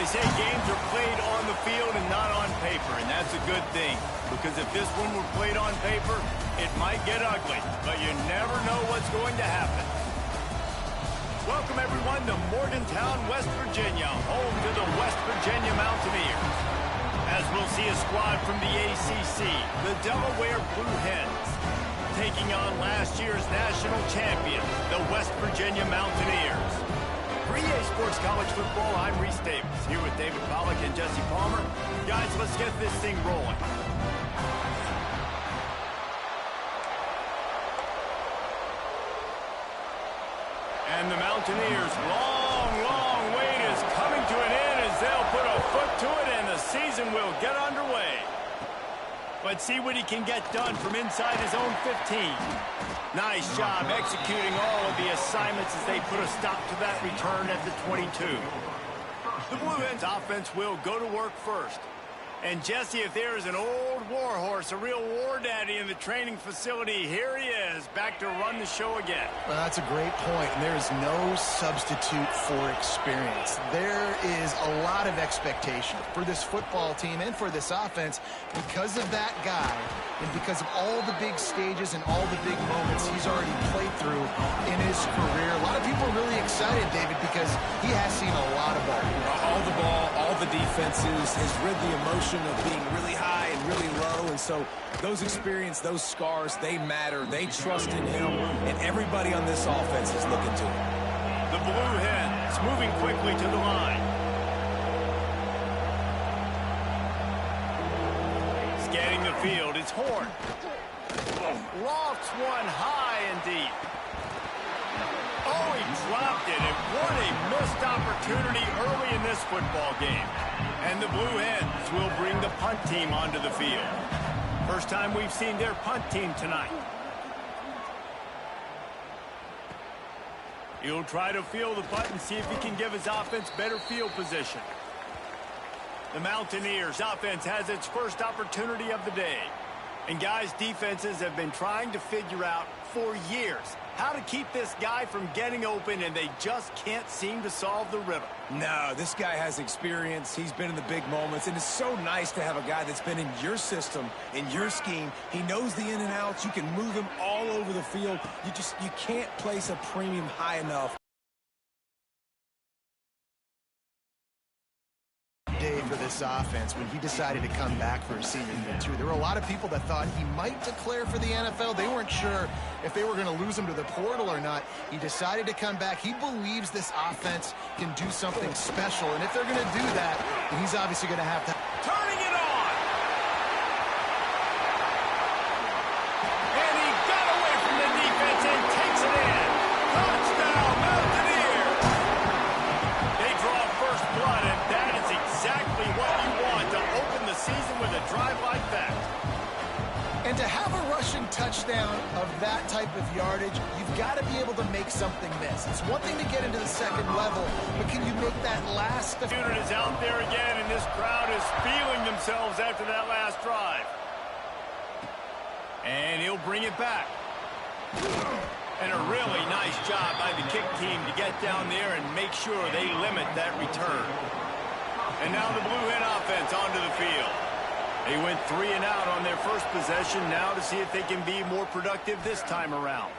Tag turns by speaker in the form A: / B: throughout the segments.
A: say games are played on the field and not on paper, and that's a good thing. Because if this one were played on paper, it might get ugly, but you never know what's going to happen. Welcome, everyone, to Morgantown, West Virginia, home to the West Virginia Mountaineers. As we'll see a squad from the ACC, the Delaware Blue Hens, taking on last year's national champion, the West Virginia Mountaineers. For EA Sports College Football, I'm Reese Davis, here with David Pollack and Jesse Palmer. Guys, let's get this thing rolling. And the Mountaineers' long wait is coming to an end as they'll put a foot to it and the season will get underway. Let's see what he can get done from inside his own 15. Nice job executing all of the assignments as they put a stop to that return at the 22. The Blue Hens offense will go to work first. And Jesse, if there is an old war horse, a real war daddy in the training facility, here he is, back to run the show again.
B: Well, that's a great point, and there is no substitute for experience. There is a lot of expectation for this football team and for this offense because of that guy and because of all the big stages and all the big moments he's already played through in his career. A lot of people are really excited, David, because he has seen a lot of ball.
C: All the ball, all the defenses, has rid the emotion of being really high and really low, and so those experience, those scars, they matter. They trust in him, and everybody on this offense is looking to him.
A: The Blue Hens moving quickly to the line. Scanning the field, it's Horn. Lofts one high and deep. Oh, he dropped it, and what a missed opportunity early in this football game. And the Blue Hens will bring the punt team onto the field. First time we've seen their punt team tonight. He'll try to field the punt and see if he can give his offense better field position. The Mountaineers' offense has its first opportunity of the day. And guys, defenses have been trying to figure out for years how to keep this guy from getting open, and they just can't seem to solve the riddle.
C: No, this guy has experience. He's been in the big moments, and it's so nice to have a guy that's been in your system, in your scheme. He knows the in and outs. You can move him all over the field. You can't place a premium high enough.
B: Day for this offense when he decided to come back for his senior year too. There were a lot of people that thought he might declare for the NFL. They weren't sure if they were going to lose him to the portal or not. He decided to come back. He believes this offense can do something special, and if they're going to do that, then he's obviously going to have to.
A: Turning it on! And he got away from the defense and takes it in. Touchdown, Mountaineers! They draw first blood, and that is exactly what you want to open the season with a drive like that.
B: And to have a rushing touchdown of that type of yardage, you've got to be able to make something miss. It's one thing to get into the second level, but can you make that last?
A: The unit is out there again, and this crowd is feeling themselves after that last drive. And he'll bring it back. And a really nice job by the kick team to get down there and make sure they limit that return. And now the Blue Hen offense onto the field. They went 3 and out on their first possession, now to see if they can be more productive this time around.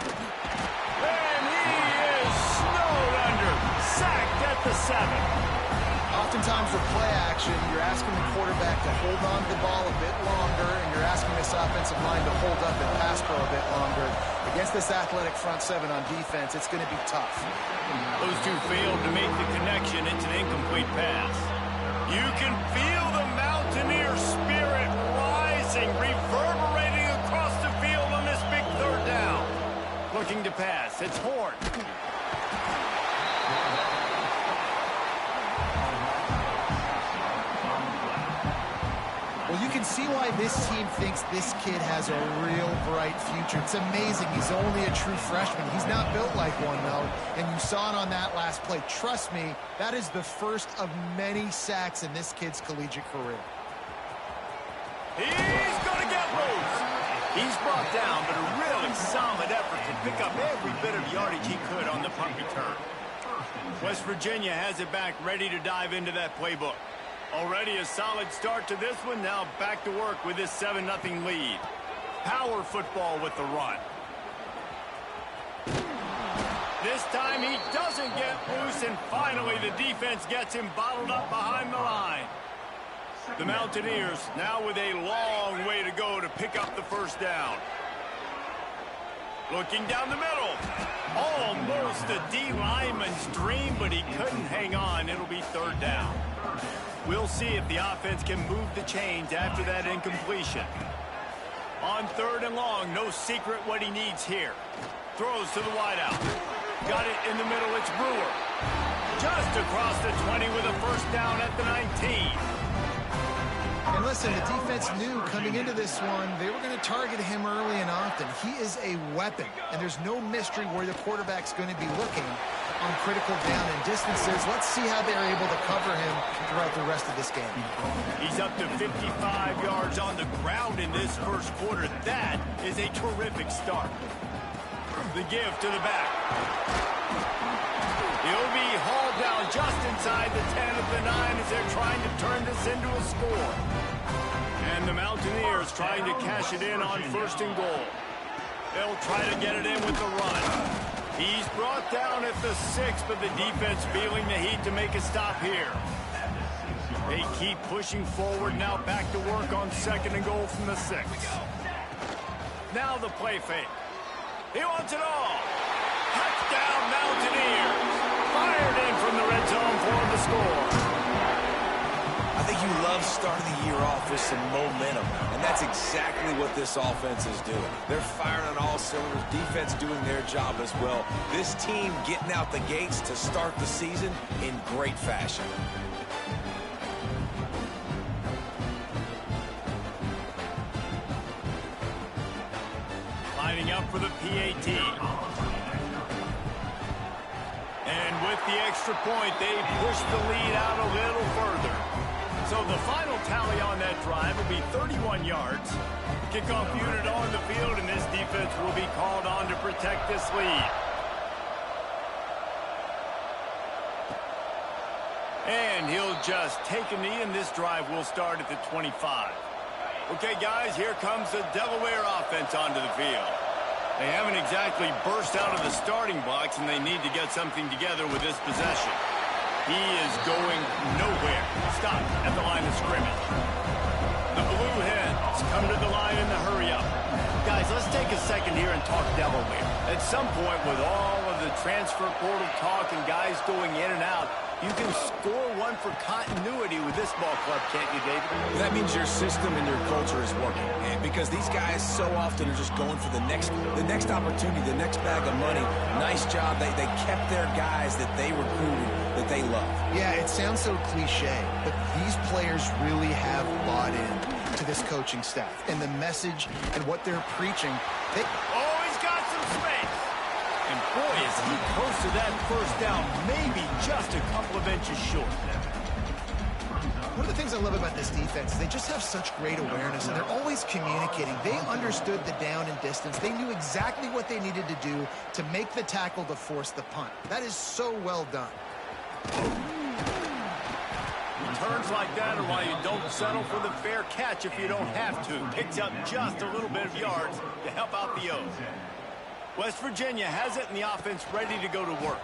A: And he is snowed under, sacked at the 7.
B: Oftentimes with play action, you're asking the quarterback to hold on to the ball a bit longer, and you're asking this offensive line to hold up and pass pro a bit longer. Against this athletic front 7 on defense, it's going to be tough.
A: Those two failed to make the connection. It's an incomplete pass. You can feel the Mountaineer spirit rising, reverberating across the field on this big third down. Looking to pass. It's Horn.
B: Well, you can see why this team thinks this kid has a real bright future. It's amazing. He's only a true freshman. He's not built like one, though, and you saw it on that last play. Trust me, that is the first of many sacks in this kid's collegiate career.
A: He's going to get loose. He's brought down, but a really solid effort to pick up every bit of yardage he could on the punt return. West Virginia has it back, ready to dive into that playbook. Already a solid start to this one. Now back to work with this 7-0 lead. Power football with the run. This time he doesn't get loose, and finally the defense gets him bottled up behind the line. The Mountaineers now with a long way to go to pick up the first down. Looking down the middle. Almost a D lineman's dream, but he couldn't hang on. It'll be third down. We'll see if the offense can move the chains after that incompletion. On third and long, no secret what he needs here. Throws to the wideout. Got it in the middle, it's Brewer. Just across the 20 with a first down at the 19.
B: And listen, the defense knew coming into this one, they were going to target him early and often. He is a weapon, and there's no mystery where the quarterback's going to be looking on critical down and distances. Let's see how they're able to cover him throughout the rest of this game.
A: He's up to 55 yards on the ground in this first quarter. That is a terrific start. The give to the back. He'll be hauled down just inside the 10 of the 9 as they're trying to turn this into a score. And the Mountaineers trying to cash it in on first and goal. They'll try to get it in with the run. He's brought down at the 6, but the defense feeling the heat to make a stop here. They keep pushing forward, now back to work on second and goal from the 6. Now the play fake. He wants it all. Touchdown Mountaineers. Fired in from the red zone for the score.
C: I think you love starting the year off with some momentum, and that's exactly what this offense is doing. They're firing on all cylinders, defense doing their job as well. This team getting out the gates to start the season in great fashion.
A: Lining up for the PAT. And with the extra point, they push the lead out a little further. So the final tally on that drive will be 31 yards. Kickoff unit on the field, and this defense will be called on to protect this lead. And he'll just take a knee, and this drive will start at the 25. Okay, guys, here comes the Delaware offense onto the field. They haven't exactly burst out of the starting blocks, and they need to get something together with this possession. He is going nowhere. Stop at the line of scrimmage. The Blue Hens come to the line in the hurry-up. Guys, let's take a second here and talk Delaware. At some point, with all of the transfer portal talk and guys going in and out, you can score one for continuity with this ball club, can't you, David?
C: That means your system and your culture is working. And because these guys so often are just going for the next opportunity, the next bag of money. Nice job. They kept their guys that they recruited, that they love.
B: Yeah, it sounds so cliche, but these players really have bought in to this coaching staff and the message and what they're preaching.
A: Oh, he's got some space. And boy, is he close to that first down, maybe just a couple of inches short.
B: One of the things I love about this defense is they just have such great awareness, and they're always communicating. They understood the down and distance. They knew exactly what they needed to do to make the tackle to force the punt. That is so well done.
A: Turns like that are why you don't settle for the fair catch if you don't have to. Picks up just a little bit of yards to help out the O's. West Virginia has it, and the offense ready to go to work.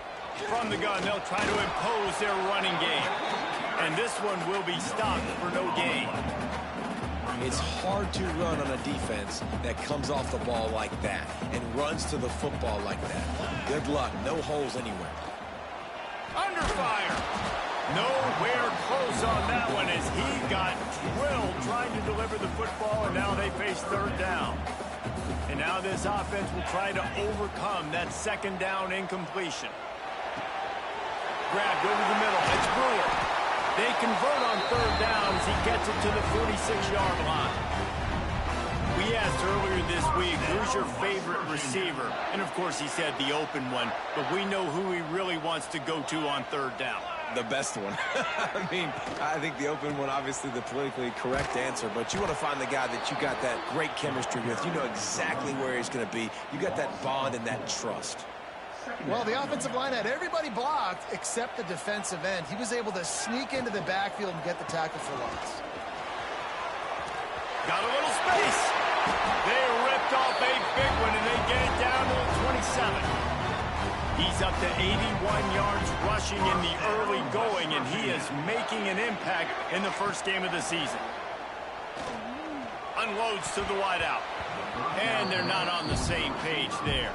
A: From the gun, they'll try to impose their running game. And this one will be stopped for no gain.
C: It's hard to run on a defense that comes off the ball like that and runs to the football like that. Good luck. No holes anywhere.
A: Under fire. Nowhere close on that one as he got drilled trying to deliver the football, and now they face third down. And now this offense will try to overcome that second down incompletion. Grabbed over the middle. It's Brewer. They convert on third down as he gets it to the 46-yard line. We asked earlier this week, who's your favorite receiver? And, of course, he said the open one, but we know who he really wants to go to on third down.
C: The best one. I mean, I think the open one, obviously the politically correct answer, but you want to find the guy that you got that great chemistry with. You know exactly where he's going to be. You got that bond and that trust.
B: Well, the offensive line had everybody blocked except the defensive end. He was able to sneak into the backfield and get the tackle for loss.
A: Got a little space. They ripped off a big one, and they get it down to the 27. He's up to 81 yards rushing in the early going, and he is making an impact in the first game of the season. Unloads to the wideout. And they're not on the same page there.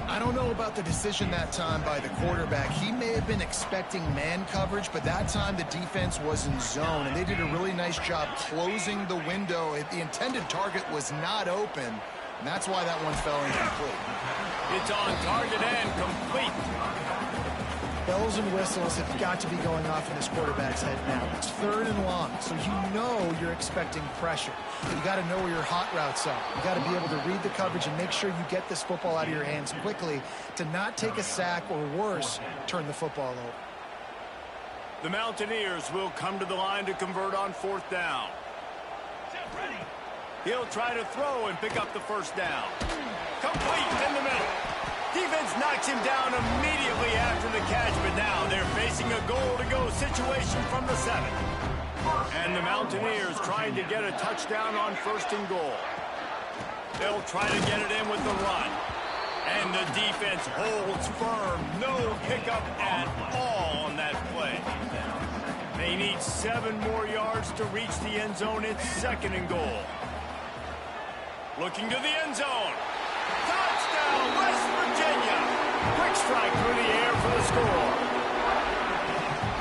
B: I don't know about the decision that time by the quarterback. He may have been expecting man coverage, but that time the defense was in zone, and they did a really nice job closing the window. The intended target was not open, and that's why that one fell incomplete.
A: It's on target and complete.
B: Bells and whistles have got to be going off in this quarterback's head now. It's 3rd and long, so you know you're expecting pressure. You got to know where your hot routes are. You got to be able to read the coverage and make sure you get this football out of your hands quickly to not take a sack or worse, turn the football over.
A: The Mountaineers will come to the line to convert on 4th down. He'll try to throw and pick up the first down. Complete in the middle. Defense knocks him down immediately after the catch, but now they're facing a goal-to-go situation from the 7. And the Mountaineers trying to get a touchdown on 1st and goal. They'll try to get it in with the run. And the defense holds firm. No pickup at all on that play. They need 7 more yards to reach the end zone. It's 2nd and goal. Looking to the end zone. Touchdown, West Virginia. Quick strike through the air for the score.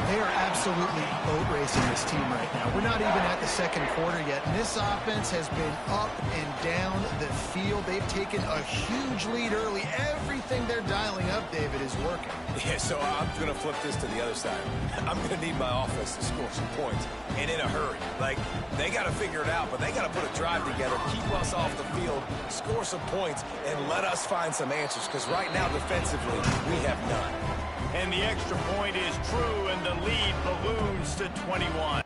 B: They are absolutely boat racing this team right now. We're not even at the 2nd quarter yet, and this offense has been up and down the field. They've taken a huge lead early. Everything they're dialing up, David, is working.
C: Yeah, so I'm going to flip this to the other side. I'm going to need my offense to score some points, and in a hurry. Like, they got to figure it out, but they got to put a drive together, keep us off the field, score some points, and let us find some answers, because right now, defensively, we have none.
A: And the extra point is true, and the lead balloons to 21.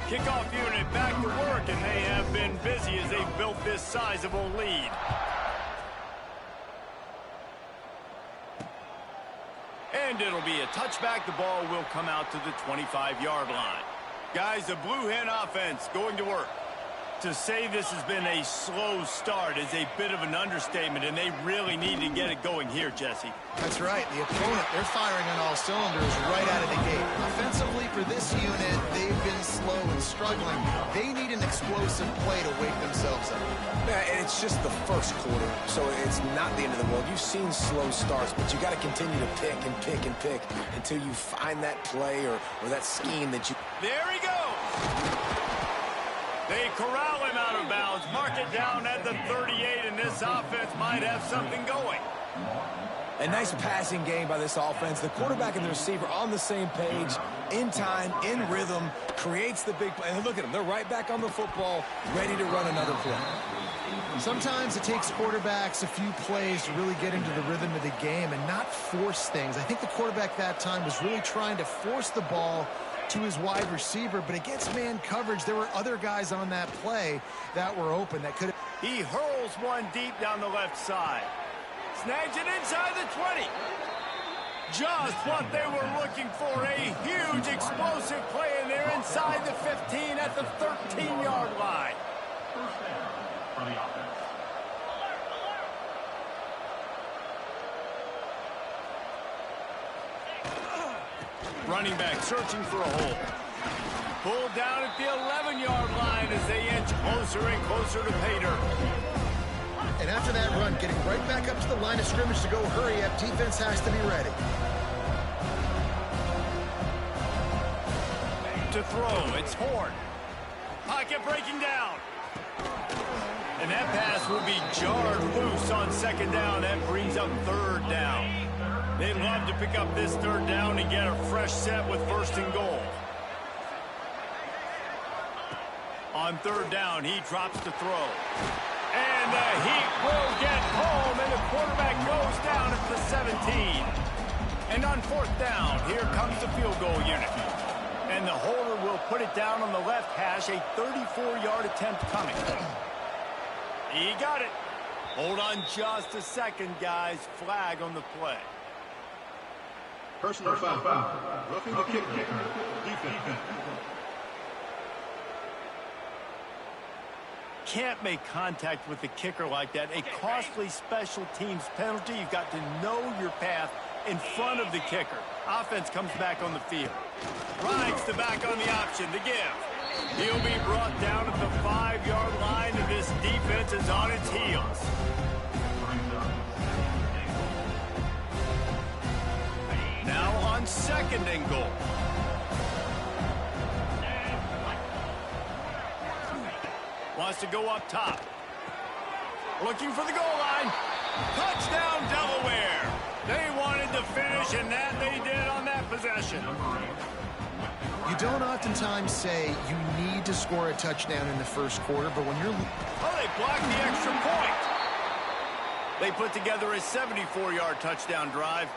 A: Kickoff unit back to work, and they have been busy as they've built this sizable lead. And it'll be a touchback. The ball will come out to the 25-yard line. Guys, the Blue Hen offense going to work. To say this has been a slow start is a bit of an understatement, and they really need to get it going here, Jesse.
B: That's right. The opponent, they're firing on all cylinders right out of the gate. Offensively, for this unit, they've been slow and struggling. They need an explosive play to wake themselves up.
C: Yeah, and it's just the first quarter, so it's not the end of the world. You've seen slow starts, but you got to continue to pick and pick and pick until you find that play or that scheme that you...
A: There he goes! They corral him out of bounds, mark it down at the 38, and this offense might have something going.
C: A nice passing game by this offense. The quarterback and the receiver on the same page, in time, in rhythm, creates the big play. And look at them. They're right back on the football, ready to run another play.
B: Sometimes it takes quarterbacks a few plays to really get into the rhythm of the game and not force things. I think the quarterback that time was really trying to force the ball to his wide receiver, but against man coverage, there were other guys on that play that were open that could have.
A: He hurls one deep down the left side. Snags it inside the 20. Just what they were looking for, a huge explosive play, and they're inside the 15 at the 13-yard line.
D: First down for the offense.
A: Running back searching for a hole. Pulled down at the 11-yard line as they inch closer and closer to pay dirt.
B: And after that run, getting right back up to the line of scrimmage to go hurry up, defense has to be ready.
A: To throw, it's Horn. Pocket breaking down. And that pass will be jarred loose on second down. That brings up third down. They'd love to pick up this third down and get a fresh set with first and goal. On third down, he drops to throw. And the Heat will get home, and the quarterback goes down at the 17. And on fourth down, here comes the field goal unit. And the holder will put it down on the left hash, a 34-yard attempt coming. He got it. Hold on just a second, guys. Flag on the play.
D: Personal foul. Roughing the kicker. Defense.
A: Can't make contact with the kicker like that. A costly special teams penalty. You've got to know your path in front of the kicker. Offense comes back on the field. Rides the back on the option to give. He'll be brought down at the 5-yard line, and this defense is on its heels. Now on second and goal. Wants to go up top. Looking for the goal line. Touchdown, Delaware. They wanted to finish, and that they did on that possession.
B: You don't oftentimes say you need to score a touchdown in the first quarter, but when you're...
A: Oh, they blocked the extra point. They put together a 74-yard touchdown drive,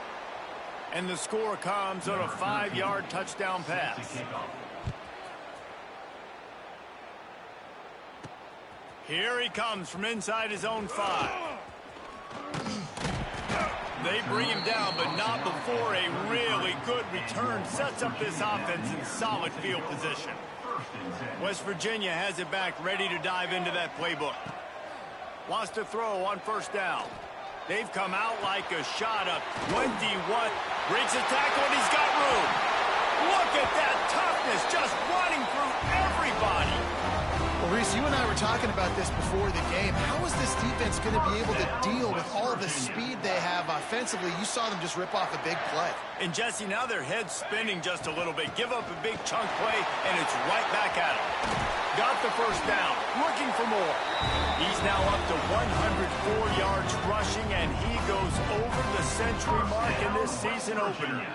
A: and the score comes on a 5-yard touchdown pass. Here he comes from inside his own 5. They bring him down, but not before a really good return sets up this offense in solid field position. West Virginia has it back, ready to dive into that playbook. Wants to throw on first down. They've come out like a shot up. 21. Breaks a tackle, and he's got room. Look at that toughness, just running through everybody.
B: Well, Reese, you and I were talking about this before the game. How is this defense going to be able to deal with all the speed they have offensively? You saw them just rip off a big play.
A: And, Jesse, now their head's spinning just a little bit. Give up a big chunk play, and it's right back at them. Got the first down, looking for more. He's now up to 104 yards rushing, and he goes over the century mark in this season opener.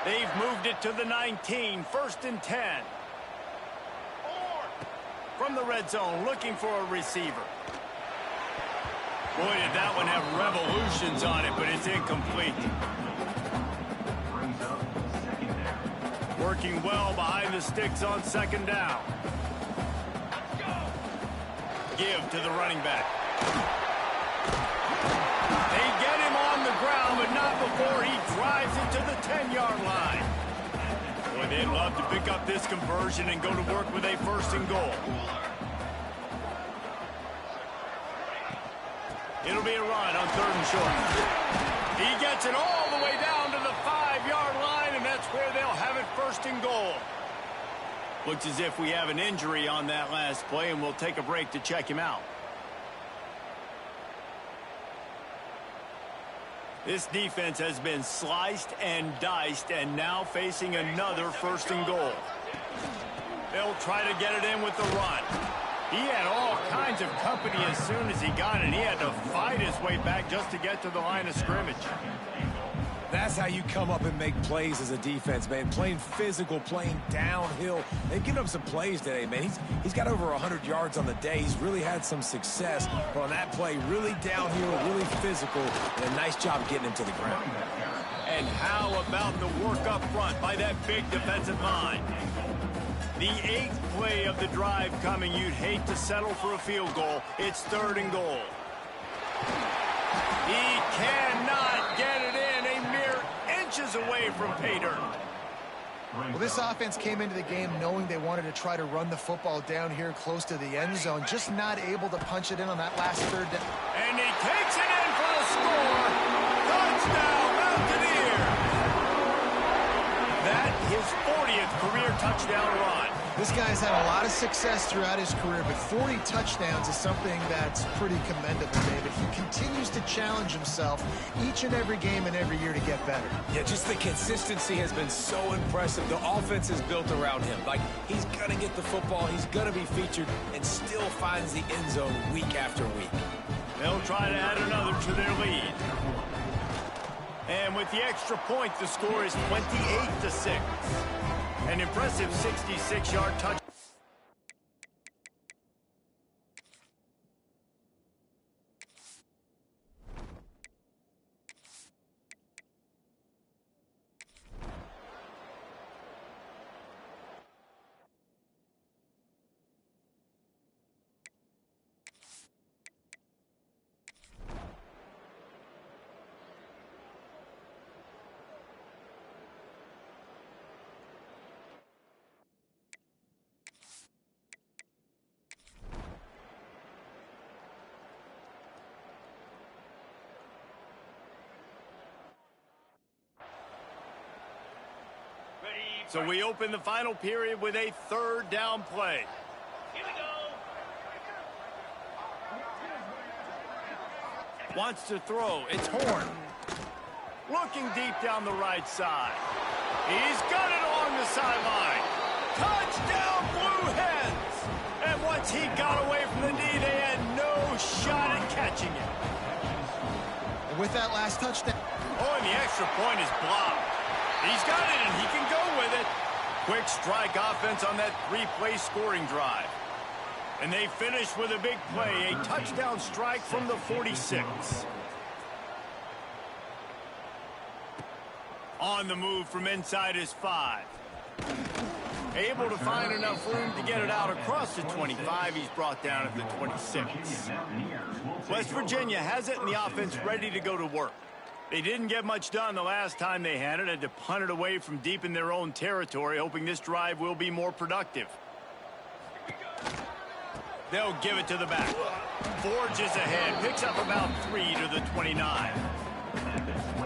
A: They've moved it to the 19, first and 10. From the red zone, looking for a receiver. Boy, did that one have revolutions on it, but it's incomplete. Working well behind the sticks on second down. Give to the running back. They get him on the ground, but not before he drives it to the 10-yard line. Boy, they'd love to pick up this conversion and go to work with a first and goal. It'll be a run on third and short. He gets it all the way down to the 5-yard line, and that's where they'll have it first and goal. Looks as if we have an injury on that last play, and we'll take a break to check him out. This defense has been sliced and diced, and now facing another first and goal. They'll try to get it in with the run. He had all kinds of company as soon as he got it. He had to fight his way back just to get to the line of scrimmage.
C: That's how you come up and make plays as a defense, man. Playing physical, playing downhill. They've given up some plays today, man. He's got over 100 yards on the day. He's really had some success. But on that play, really downhill, really physical, and a nice job getting him to the ground.
A: And how about the work up front by that big defensive line? The 8th play of the drive coming. You'd hate to settle for a field goal. It's 3rd and goal. He cannot get it in. A mere inches away from pay dirt.
B: Well, this offense came into the game knowing they wanted to try to run the football down here close to the end zone. Just not able to punch it in on that last 3rd down.
A: And he takes it in for the score. Touchdown, Mountaineers. That his 40th career touchdown run.
B: This guy's had a lot of success throughout his career, but 40 touchdowns is something that's pretty commendable, David. He continues to challenge himself each and every game and every year to get better.
C: Yeah, just the consistency has been so impressive. The offense is built around him. Like, he's going to get the football, he's going to be featured, and still finds the end zone week after week.
A: They'll try to add another to their lead. And with the extra point, the score is 28-6. An impressive 66-yard touch. So we open the final period with a 3rd down play. Here we go. Wants to throw. It's Horn. Looking deep down the right side. He's got it along the sideline. Touchdown, Blue Hens! And once he got away from the knee, they had no shot at catching it.
B: And with that last touchdown.
A: Oh, and the extra point is blocked. He's got it, and he can go with it. Quick strike offense on that 3-play scoring drive. And they finish with a big play, a touchdown strike from the 46. On the move from inside his 5. Able to find enough room to get it out across the 25. He's brought down at the 26. West Virginia has it, and the offense ready to go to work. They didn't get much done the last time they had it. Had to punt it away from deep in their own territory, hoping this drive will be more productive. They'll give it to the back. Forges ahead. Picks up about 3 to the 29.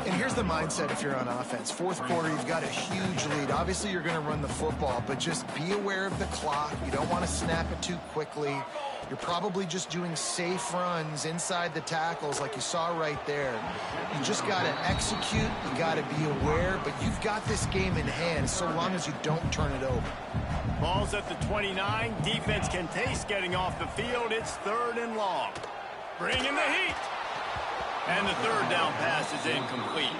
B: And here's the mindset if you're on offense. 4th quarter, you've got a huge lead. Obviously, you're going to run the football, but just be aware of the clock. You don't want to snap it too quickly. You're probably just doing safe runs inside the tackles like you saw right there. You just got to execute. You got to be aware, but you've got this game in hand so long as you don't turn it over.
A: Ball's at the 29. Defense can taste getting off the field. It's 3rd and long. Bring in the heat. And the 3rd down pass is incomplete.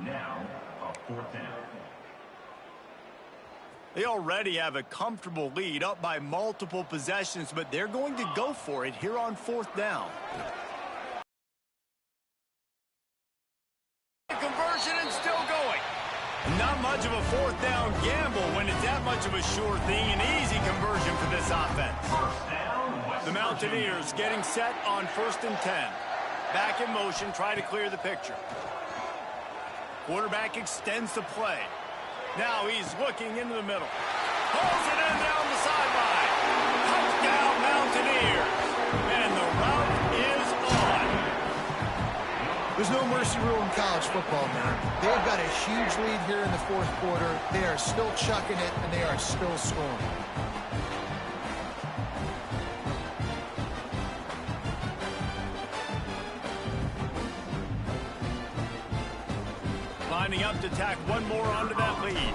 D: Now, a 4th down.
A: They already have a comfortable lead up by multiple possessions, but they're going to go for it here on 4th down. Conversion and still going. Not much of a 4th down gamble when it's that much of a sure thing. An easy conversion for this offense. The Mountaineers getting set on 1st and 10. Back in motion, try to clear the picture. Quarterback extends the play. Now he's looking into the middle. Pulls it in down the sideline. Touchdown Mountaineers. And the route is on.
B: There's no mercy rule in college football, man. They've got a huge lead here in the 4th quarter. They are still chucking it, and they are still scoring.
A: Lining up to tack one more onto that lead.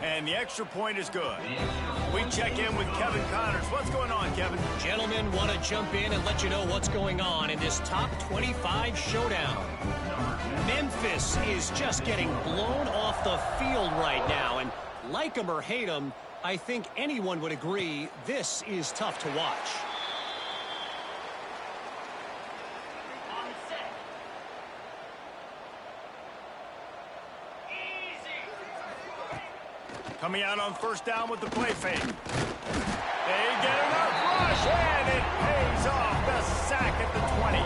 A: And the extra point is good. We check in with Kevin Connors. What's going on, Kevin?
E: Gentlemen, want to jump in and let you know what's going on in this top 25 showdown. Memphis is just getting blown off the field right now. And like them or hate them, I think anyone would agree this is tough to watch.
A: Coming out on 1st down with the play fake. They get enough rush, and it pays off. The sack at the 20.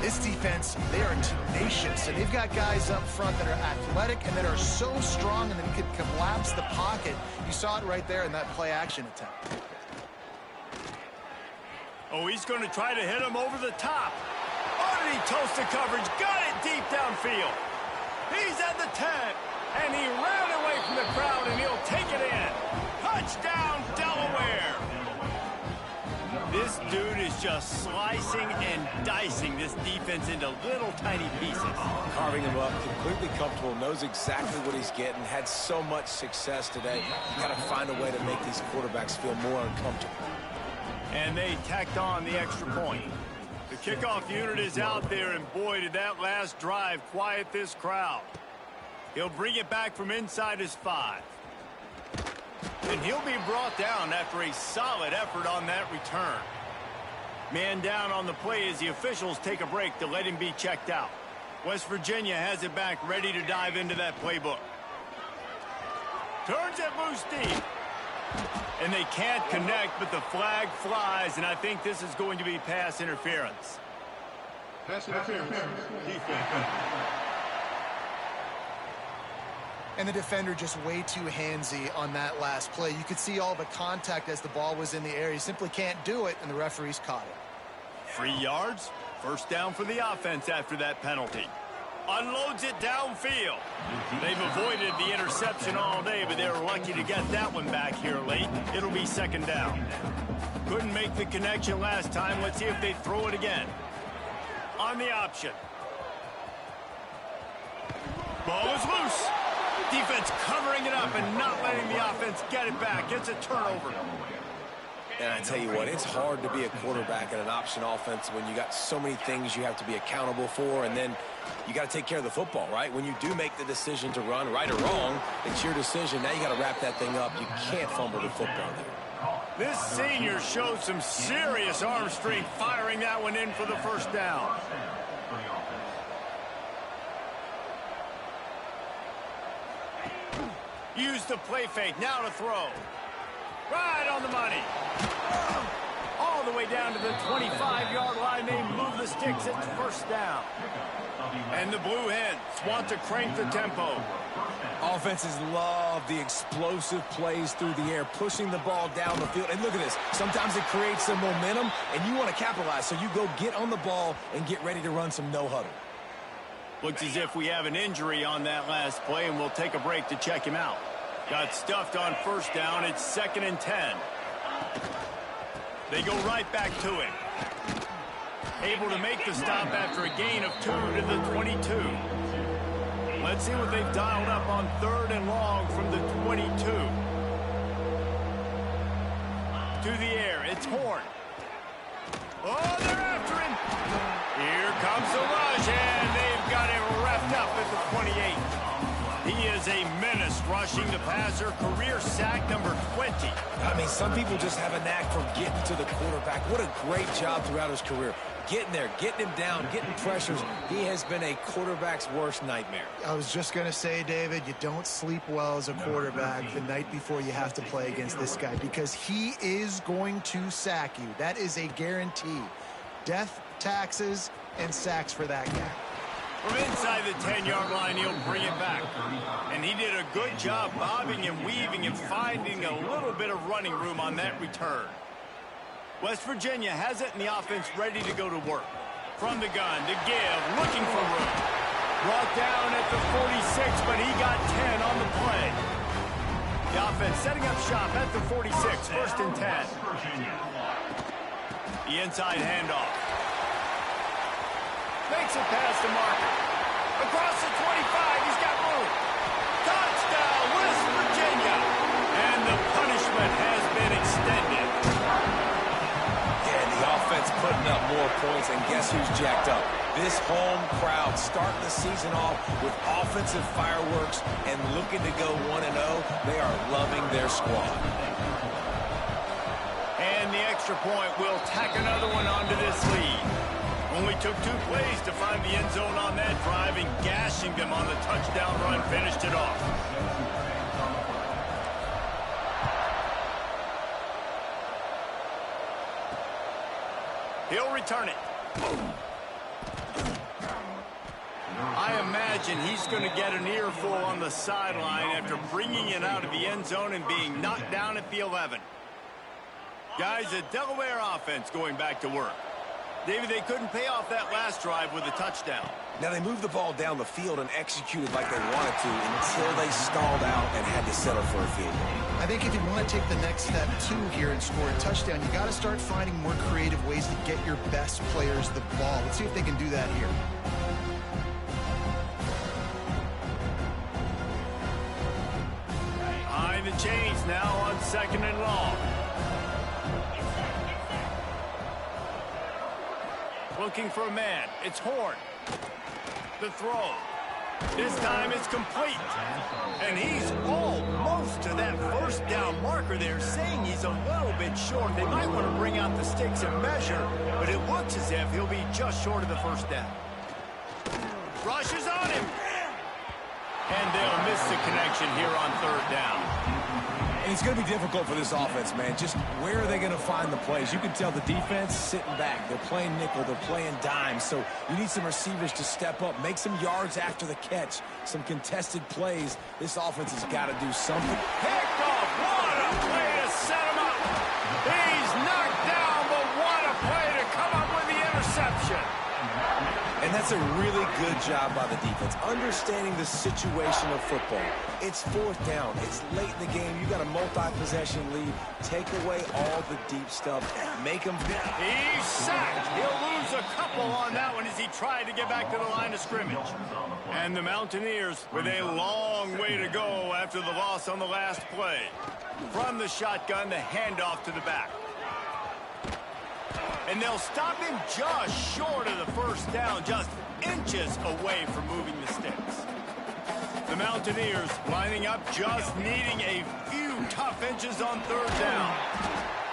B: This defense, they are tenacious, and they've got guys up front that are athletic and that are so strong and that can collapse the pocket. You saw it right there in that play-action attempt.
A: Oh, he's going to try to hit him over the top. Oh, did he toast the coverage? Got it deep downfield. He's at the 10. And he ran away from the crowd, and he'll take it in. Touchdown, Delaware. This dude is just slicing and dicing this defense into little tiny pieces.
C: Carving him up, completely comfortable, knows exactly what he's getting, had so much success today. You got to find a way to make these quarterbacks feel more uncomfortable.
A: And they tacked on the extra point. The kickoff unit is out there, and boy, did that last drive quiet this crowd. He'll bring it back from inside his 5. And he'll be brought down after a solid effort on that return. Man down on the play as the officials take a break to let him be checked out. West Virginia has it back, ready to dive into that playbook. Turns it loose deep. And they can't connect, but the flag flies, and I think this is going to be pass interference.
D: Pass interference. Defense.
B: And the defender just way too handsy on that last play. You could see all the contact as the ball was in the air. He simply can't do it, and the referees caught it.
A: 3 yards, 1st down for the offense after that penalty. Unloads it downfield. They've avoided the interception all day, but they were lucky to get that one back here late. It'll be 2nd down. Couldn't make the connection last time. Let's see if they throw it again. On the option. Ball is loose. Defense covering it up and not letting the offense get it back. It's a turnover.
C: And I tell you what, it's hard to be a quarterback in an option offense when you got so many things you have to be accountable for, and then you got to take care of the football, right? When you do make the decision to run, right or wrong, it's your decision. Now you got to wrap that thing up. You can't fumble the football there.
A: This senior showed some serious arm strength firing that one in for the 1st down. Use the play fake, now to throw. Right on the money. All the way down to the 25-yard line. They move the sticks. It's 1st down. And the Blue Hens want to crank the tempo.
C: Offenses love the explosive plays through the air, pushing the ball down the field. And look at this. Sometimes it creates some momentum, and you want to capitalize. So you go get on the ball and get ready to run some no-huddle.
A: Looks as if we have an injury on that last play, and we'll take a break to check him out. Got stuffed on 1st down. It's 2nd and 10. They go right back to it. Able to make the stop after a gain of 2 to the 22. Let's see what they've dialed up on 3rd and long from the 22. To the air. It's Horn. Oh, they're after him. Here comes the run. 28. He is a menace rushing the passer, career sack number 20.
C: I mean, some people just have a knack for getting to the quarterback. What a great job throughout his career. Getting there, getting him down, getting pressures. He has been a quarterback's worst nightmare.
B: I was just going to say, David, you don't sleep well as a quarterback the night before you have to play against this guy because he is going to sack you. That is a guarantee. Death, taxes, and sacks for that guy.
A: From inside the 10-yard line, he'll bring it back. And he did a good job bobbing and weaving and finding a little bit of running room on that return. West Virginia has it in the offense ready to go to work. From the gun to give, looking for room. Brought down at the 46, but he got 10 on the play. The offense setting up shop at the 46, 1st and 10. The inside handoff. Makes it past the marker. Across the 25, he's got room. Touchdown, West Virginia. And the punishment has been extended.
C: Yeah, the offense putting up more points, and guess who's jacked up? This home crowd starting the season off with offensive fireworks and looking to go 1-0. They are loving their squad.
A: And the extra point will tack another one onto this lead. Only took 2 plays to find the end zone on that drive, and gashing them on the touchdown run finished it off. He'll return it. I imagine he's going to get an earful on the sideline after bringing it out of the end zone and being knocked down at the 11. Guys, a Delaware offense going back to work. David, they couldn't pay off that last drive with a touchdown.
C: Now, they moved the ball down the field and executed like they wanted to until they stalled out and had to settle for a field goal.
B: I think if you want to take the next step, too, here and score a touchdown, you got to start finding more creative ways to get your best players the ball. Let's see if they can do that here.
A: Behind the chains now on 2nd and long. Looking for a man. It's Horn. The throw. This time it's complete. And he's almost to that 1st down marker there, saying he's a little bit short. They might want to bring out the sticks and measure, but it looks as if he'll be just short of the 1st down. Rushes on him. And they'll miss the connection here on 3rd down.
C: And it's going to be difficult for this offense, man. Just where are they going to find the plays? You can tell the defense sitting back. They're playing nickel. They're playing dime. So you need some receivers to step up, make some yards after the catch, some contested plays. This offense has got to do something.
A: Picked off. What a play to set him up. He's knocked down, but what a play to come up with the interception.
C: And that's a really good job by the defense, understanding the situation of football. It's 4th down. It's late in the game. You got a multi-possession lead. Take away all the deep stuff. Make them.
A: He's sacked. He'll lose a couple on that one as he tried to get back to the line of scrimmage. And the Mountaineers with a long way to go after the loss on the last play. From the shotgun, the handoff to the back. And they'll stop him just short of the 1st down, just inches away from moving the sticks. The Mountaineers lining up, just needing a few tough inches on 3rd down.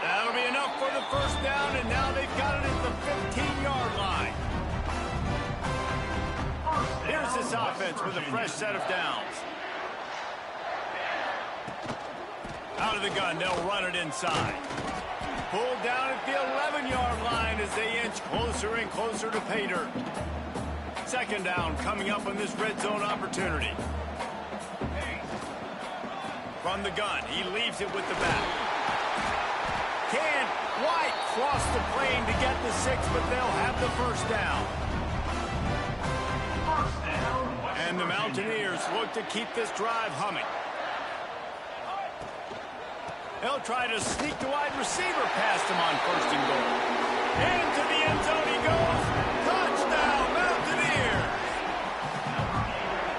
A: That'll be enough for the 1st down, and now they've got it at the 15-yard line. Here's this offense with a fresh set of downs. Out of the gun, they'll run it inside. Pulled down at the 11-yard line as they inch closer and closer to pay dirt. 2nd down coming up on this red zone opportunity. From the gun, he leaves it with the back. Can White cross the plane to get the 6, but they'll have the 1st down. And the Mountaineers look to keep this drive humming. They'll try to sneak the wide receiver past him on 1st and goal. Into the end zone he goes. Touchdown, Mountaineers!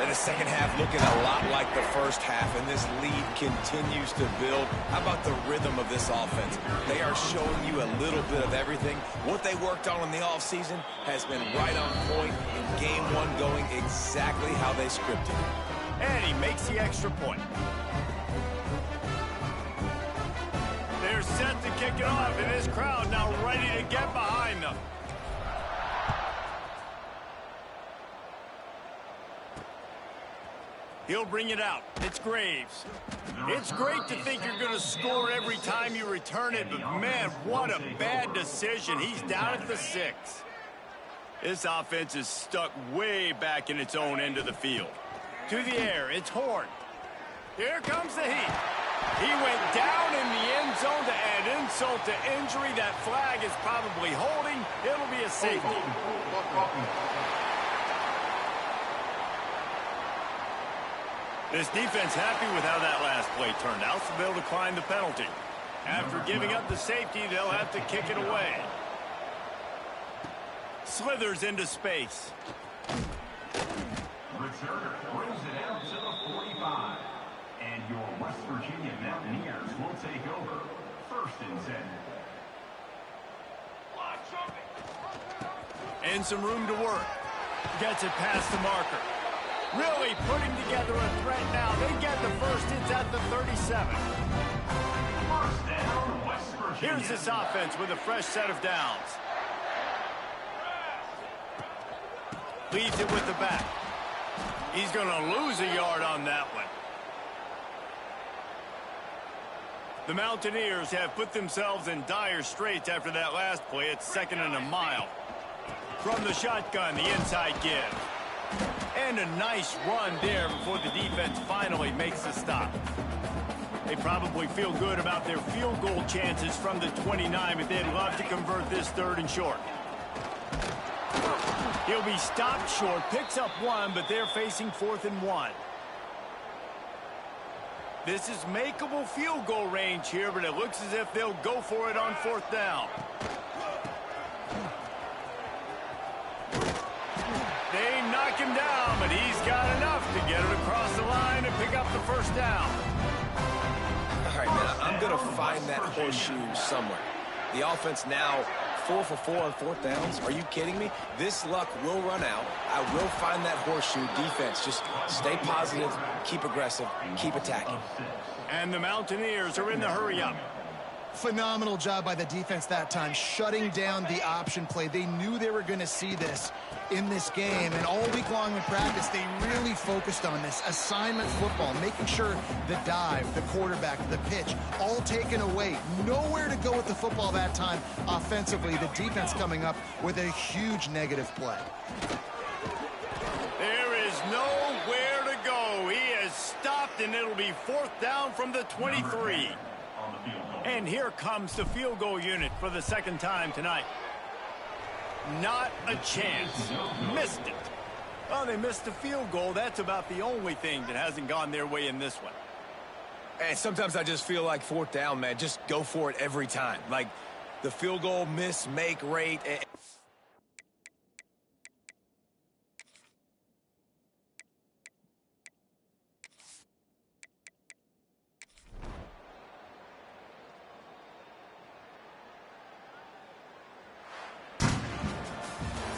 C: And the second half looking a lot like the first half, and this lead continues to build. How about the rhythm of this offense? They are showing you a little bit of everything. What they worked on in the offseason has been right on point, in game one going exactly how they scripted.
A: And he makes the extra point. They're set to kick it off, and this crowd now ready to get behind them. He'll bring it out. It's Graves. It's great to think you're going to score every time you return it, but man, what a bad decision. He's down at the 6. This offense is stuck way back in its own end of the field. To the air, it's Horn. Here comes the heat. He went down in the end zone to add insult to injury. That flag is probably holding. It'll be a safety. This defense happy with how that last play turned out, so they'll decline the penalty. After giving up the safety, they'll have to kick it away. Slithers into space.
D: Returner throws it out to the 45. And your West Virginia Mountaineers will take over. 1st and 10.
A: And some room to work. Gets it past the marker. Really putting together a threat now. They get the first. It's at the 37.
D: 1st down, West Virginia.
A: Here's this offense with a fresh set of downs. Leads it with the back. He's going to lose a yard on that one. The Mountaineers have put themselves in dire straits after that last play. It's 2nd and a mile. From the shotgun, the inside give. And a nice run there before the defense finally makes the stop. They probably feel good about their field goal chances from the 29, but they'd love to convert this 3rd and short. He'll be stopped short, picks up 1, but they're facing 4th and 1. This is makeable field goal range here, but it looks as if they'll go for it on 4th down. They knock him down, but he's got enough to get it across the line and pick up the 1st down.
C: All right, man, I'm going to find that horseshoe somewhere. The offense now 4 for 4 on 4th downs. Are you kidding me? This luck will run out. I will find that horseshoe. Defense, just stay positive, keep aggressive, keep attacking.
A: And the Mountaineers are in the hurry-up.
B: Phenomenal job by the defense that time, shutting down the option play. They knew they were going to see this in this game, and all week long in practice, they really focused on this assignment football, making sure the dive, the quarterback, the pitch, all taken away. Nowhere to go with the football that time offensively. The defense coming up with a huge negative play.
A: There is nowhere to go. He is stopped, and it'll be 4th down from the 23. And here comes the field goal unit for the 2nd time tonight. Not a chance. Missed it. Well, they missed the field goal. That's about the only thing that hasn't gone their way in this one.
C: And sometimes I just feel like 4th down, man, just go for it every time. Like the field goal miss-make rate.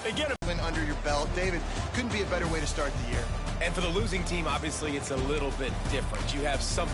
A: They get him.
B: Under your belt. David, couldn't be a better way to start the year.
C: And for the losing team, obviously, it's a little bit different. You have some.